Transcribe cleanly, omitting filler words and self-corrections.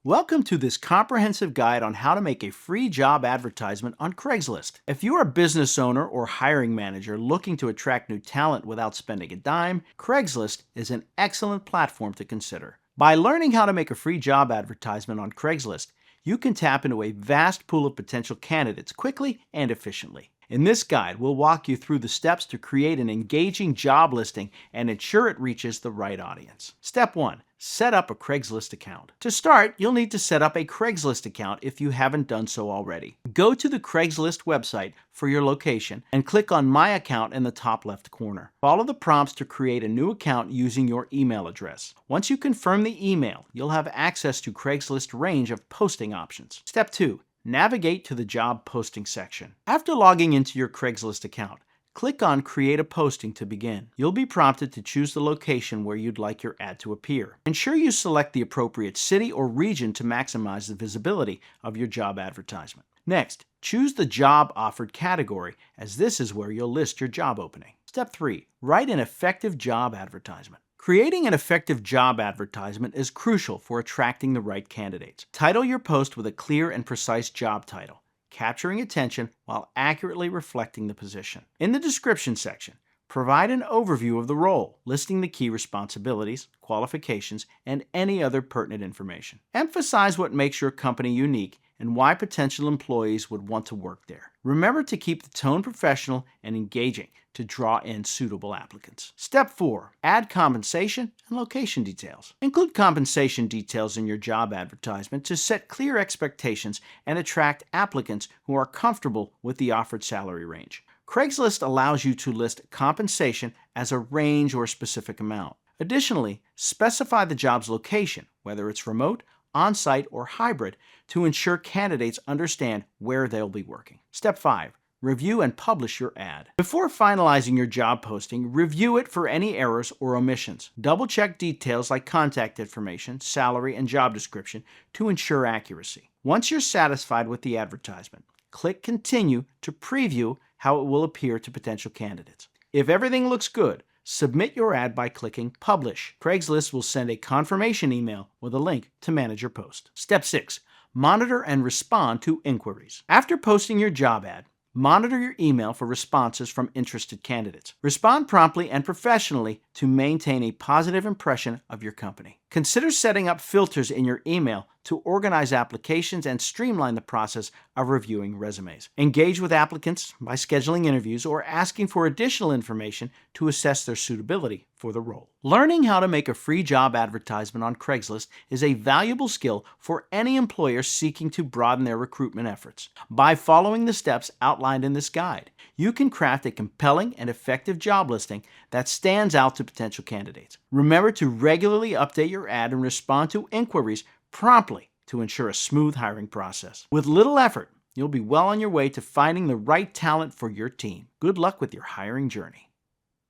Welcome to this comprehensive guide on how to make a free job advertisement on Craigslist. If you're a business owner or hiring manager looking to attract new talent without spending a dime, Craigslist is an excellent platform to consider. By learning how to make a free job advertisement on Craigslist, you can tap into a vast pool of potential candidates quickly and efficiently. In this guide, we'll walk you through the steps to create an engaging job listing and ensure it reaches the right audience. Step 1. Set up a Craigslist account. To start, you'll need to set up a Craigslist account if you haven't done so already. Go to the Craigslist website for your location and click on My Account in the top left corner. Follow the prompts to create a new account using your email address. Once you confirm the email, you'll have access to Craigslist's range of posting options. Step 2. Navigate to the job posting section. After logging into your Craigslist account, click on Create a Posting to begin. You'll be prompted to choose the location where you'd like your ad to appear. Ensure you select the appropriate city or region to maximize the visibility of your job advertisement. Next, choose the job offered category, as this is where you'll list your job opening. Step 3. Write an effective job advertisement. Creating an effective job advertisement is crucial for attracting the right candidates. Title your post with a clear and precise job title, capturing attention while accurately reflecting the position. In the description section, provide an overview of the role, listing the key responsibilities, qualifications, and any other pertinent information. Emphasize what makes your company unique and why potential employees would want to work there. Remember to keep the tone professional and engaging to draw in suitable applicants. Step 4. Add compensation and location details. Include compensation details in your job advertisement to set clear expectations and attract applicants who are comfortable with the offered salary range. Craigslist allows you to list compensation as a range or specific amount. Additionally, specify the job's location, whether it's remote, on-site, or hybrid, to ensure candidates understand where they'll be working. Step 5. Review and publish your ad. Before finalizing your job posting, review it for any errors or omissions. Double-check details like contact information, salary, and job description to ensure accuracy. Once you're satisfied with the advertisement, click Continue to preview how it will appear to potential candidates. If everything looks good, submit your ad by clicking Publish. Craigslist will send a confirmation email with a link to manage your post. Step 6. Monitor and respond to inquiries. After posting your job ad, monitor your email for responses from interested candidates. Respond promptly and professionally to maintain a positive impression of your company. Consider setting up filters in your email to organize applications and streamline the process of reviewing resumes. Engage with applicants by scheduling interviews or asking for additional information to assess their suitability for the role. Learning how to make a free job advertisement on Craigslist is a valuable skill for any employer seeking to broaden their recruitment efforts. By following the steps outlined in this guide, you can craft a compelling and effective job listing that stands out to potential candidates. Remember to regularly update your ad and respond to inquiries promptly to ensure a smooth hiring process. With little effort, you'll be well on your way to finding the right talent for your team. Good luck with your hiring journey.